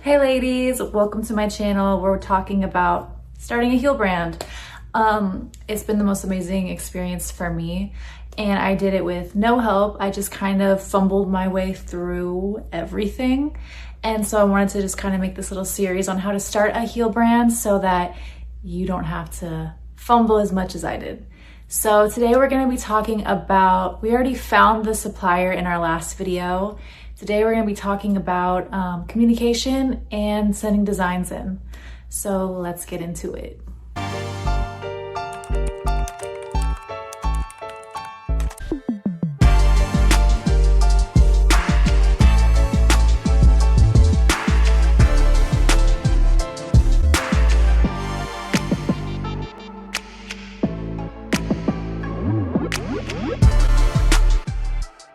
Hey ladies, welcome to my channel where we're talking about starting a heel brand. It's been the most amazing experience for me and I did it with no help. I just kind of fumbled my way through everything. And so I wanted to just kind of make this little series on how to start a heel brand so that you don't have to fumble as much as I did. So today we're going to be talking about, we already found the supplier in our last video. Today we're going to be talking about communication and sending designs in. So let's get into it.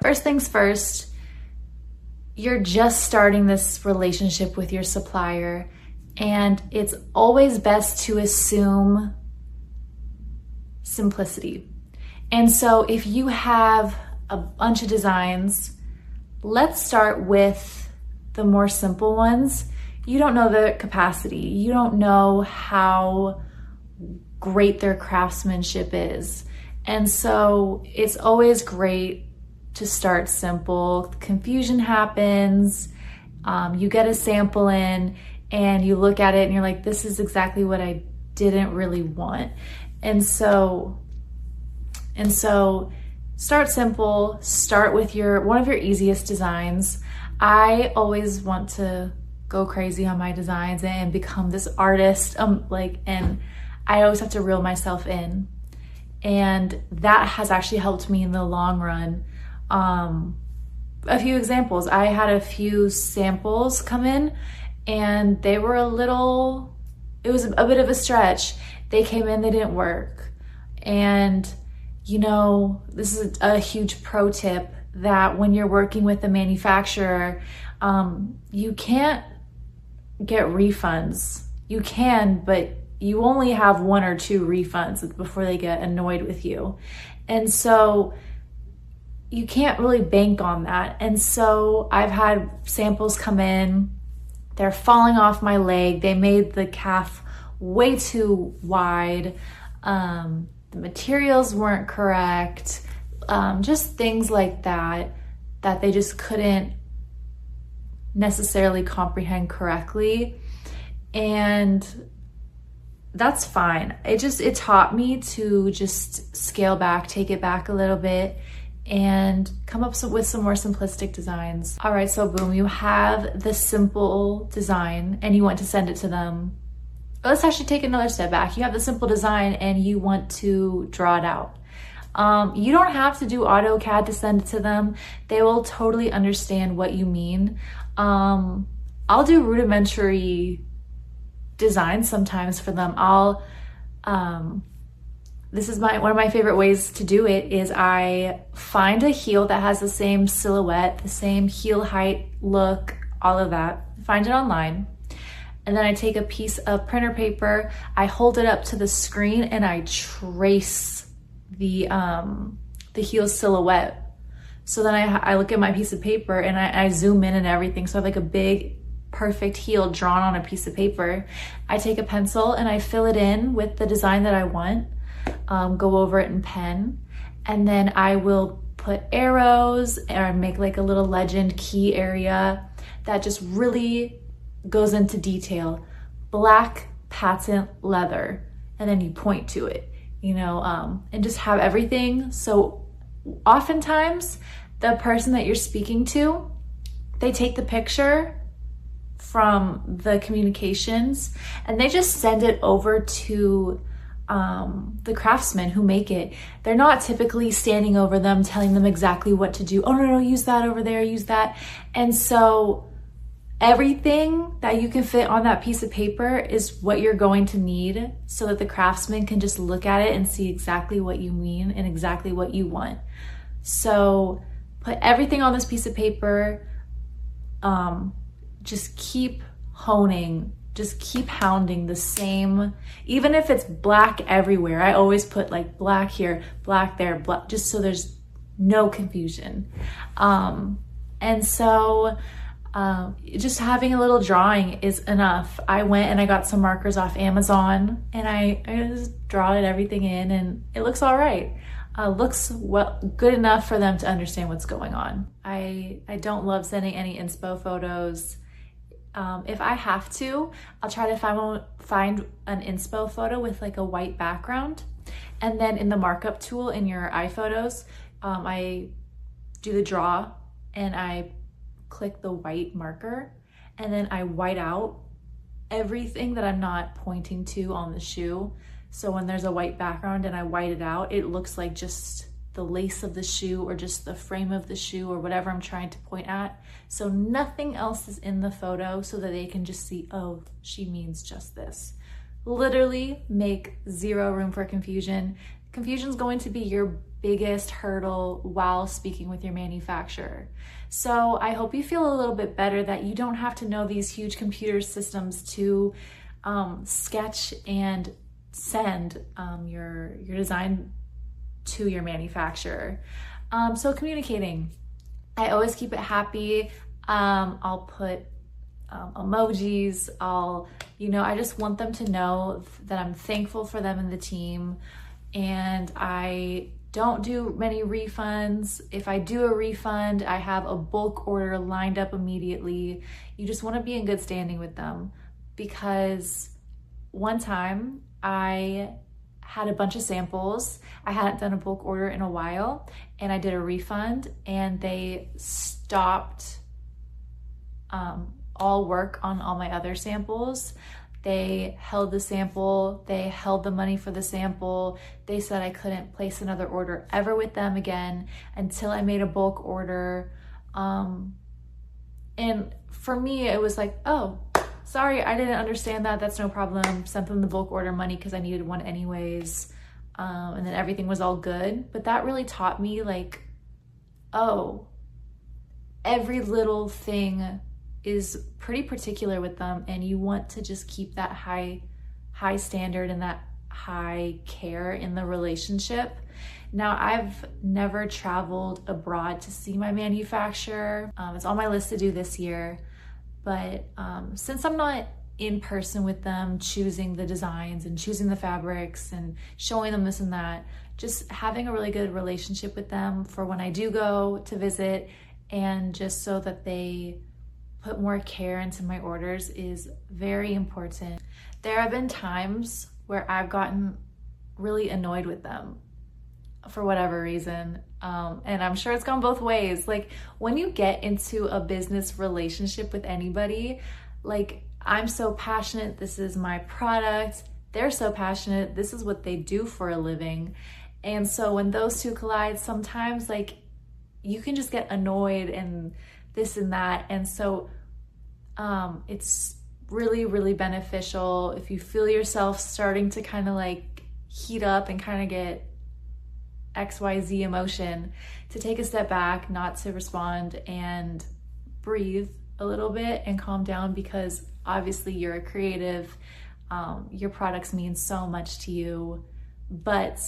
First things first, you're just starting this relationship with your supplier, and it's always best to assume simplicity. And so if you have a bunch of designs, let's start with the more simple ones. You don't know the capacity. You don't know how great their craftsmanship is. And so it's always great to start simple. Confusion happens, you get a sample in and you look at it and you're like, this is exactly what I didn't really want. And so start simple, start with one of your easiest designs. I always want to go crazy on my designs and become this artist, and I always have to reel myself in. And that has actually helped me in the long run. A few examples. I had a few samples come in and they were it was a bit of a stretch. They came in, they didn't work. And this is a huge pro tip that when you're working with a manufacturer, you can't get refunds. You can, but you only have 1 or 2 refunds before they get annoyed with you. And so you can't really bank on that. And so I've had samples come in, they're falling off my leg. They made the calf way too wide. The materials weren't correct. Just things like that they just couldn't necessarily comprehend correctly. And that's fine. It taught me to just scale back, take it back a little bit, and come up with some more simplistic designs. All right, so boom, you have the simple design and you want to send it to them. Let's actually take another step back. You have the simple design and you want to draw it out. You don't have to do AutoCAD to send it to them. They will totally understand what you mean. I'll do rudimentary designs sometimes for them. This is one of my favorite ways to do it is I find a heel that has the same silhouette, the same heel height, look, all of that. Find it online. And then I take a piece of printer paper, I hold it up to the screen and I trace the heel silhouette. So then I look at my piece of paper and I zoom in and everything. So I have like a big perfect heel drawn on a piece of paper. I take a pencil and I fill it in with the design that I want. Go over it in pen, and then I will put arrows or make like a little legend key area that just really goes into detail. Black patent leather, and then you point to it, and just have everything. So oftentimes the person that you're speaking to, they take the picture from the communications and they just send it over to the craftsmen who make it. They're not typically standing over them telling them exactly what to do. Oh no, use that over there, use that. And so everything that you can fit on that piece of paper is what you're going to need so that the craftsman can just look at it and see exactly what you mean and exactly what you want. So put everything on this piece of paper. Just keep honing, just keep hounding the same, even if it's black everywhere. I always put like black here, black there, black, just so there's no confusion. And so Just having a little drawing is enough. I went and I got some markers off Amazon and I just drawed everything in and it looks all right. Looks good enough for them to understand what's going on. I don't love sending any inspo photos. If I have to, I'll try to find an inspo photo with like a white background. And then in the markup tool in your iPhotos, I do the draw and I click the white marker and then I white out everything that I'm not pointing to on the shoe. So when there's a white background and I white it out, it looks like just the lace of the shoe or just the frame of the shoe or whatever I'm trying to point at. So nothing else is in the photo so that they can just see, oh, she means just this. Literally make zero room for confusion. Confusion is going to be your biggest hurdle while speaking with your manufacturer. So I hope you feel a little bit better that you don't have to know these huge computer systems to sketch and send your design to your manufacturer. So communicating, I always keep it happy. I'll put emojis. I just want them to know that I'm thankful for them and the team. And I don't do many refunds. If I do a refund, I have a bulk order lined up immediately. You just want to be in good standing with them, because one time I had a bunch of samples. I hadn't done a bulk order in a while and I did a refund and they stopped all work on all my other samples. They held the sample, they held the money for the sample. They said I couldn't place another order ever with them again until I made a bulk order. And for me, it was like, oh, sorry, I didn't understand that. That's no problem. Sent them the bulk order money because I needed one anyways. And then everything was all good. But that really taught me like, oh, every little thing is pretty particular with them, and you want to just keep that high standard and that high care in the relationship. Now, I've never traveled abroad to see my manufacturer. It's on my list to do this year, but since I'm not in person with them, choosing the designs and choosing the fabrics and showing them this and that, just having a really good relationship with them for when I do go to visit, and just so that they put more care into my orders is very important. There have been times where I've gotten really annoyed with them for whatever reason. And I'm sure it's gone both ways. Like when you get into a business relationship with anybody, like I'm so passionate, this is my product. They're so passionate, this is what they do for a living. And so when those two collide, sometimes like you can just get annoyed and this and that. And so it's really, really beneficial if you feel yourself starting to kind of like heat up and kind of get XYZ emotion, to take a step back, not to respond, and breathe a little bit and calm down, because obviously you're a creative, your products mean so much to you, but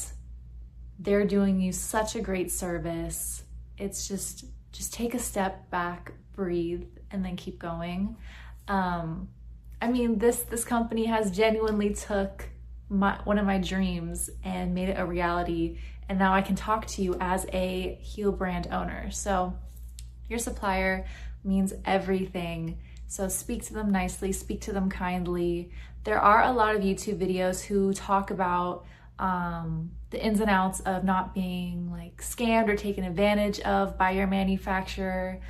they're doing you such a great service. It's just take a step back, breathe, and then keep going. I mean, this company has genuinely took one of my dreams and made it a reality, and now I can talk to you as a heel brand owner. So your supplier means everything. So speak to them nicely, speak to them kindly. There are a lot of YouTube videos who talk about the ins and outs of not being like scammed or taken advantage of by your manufacturer.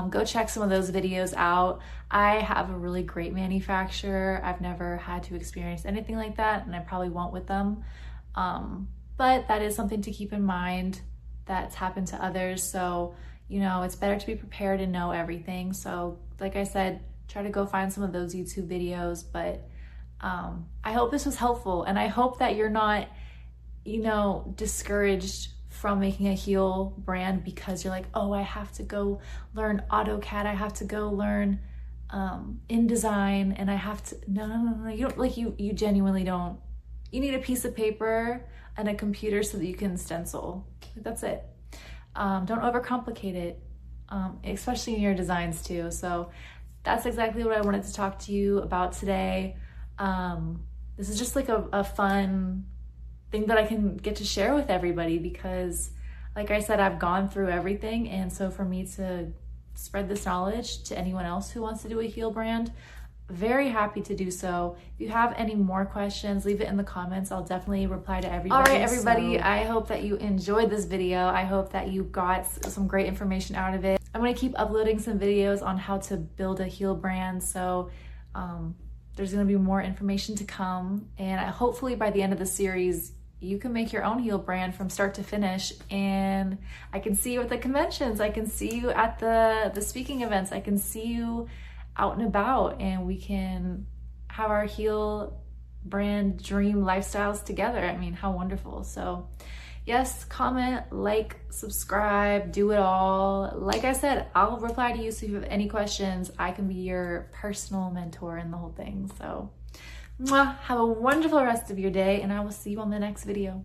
Go check some of those videos out. I have a really great manufacturer. I've never had to experience anything like that, and I probably won't with them. But that is something to keep in mind that's happened to others. So, you know, it's better to be prepared and know everything. So like I said, try to go find some of those YouTube videos. But I hope this was helpful, and I hope that you're not, you know, discouraged from making a heel brand because you're like, oh, I have to go learn AutoCAD, I have to go learn InDesign, and I have to, no, you don't, like you genuinely don't. You need a piece of paper and a computer so that you can stencil. That's it. Don't overcomplicate it. especially in your designs too. So that's exactly what I wanted to talk to you about today. This is just like a fun thing that I can get to share with everybody because, like I said, I've gone through everything. And so for me to spread this knowledge to anyone else who wants to do a heel brand, very happy to do so. If you have any more questions, leave it in the comments. I'll definitely reply to everybody. All right, everybody, so I hope that you enjoyed this video. I hope that you got some great information out of it. I'm gonna keep uploading some videos on how to build a heel brand. So there's gonna be more information to come. And hopefully by the end of the series, you can make your own heel brand from start to finish. And I can see you at the conventions. I can see you at the speaking events. I can see you out and about, and we can have our heel brand dream lifestyles together. I mean, how wonderful. So yes, comment, like, subscribe, do it all. Like I said, I'll reply to you. So if you have any questions, I can be your personal mentor in the whole thing. So have a wonderful rest of your day, and I will see you on the next video.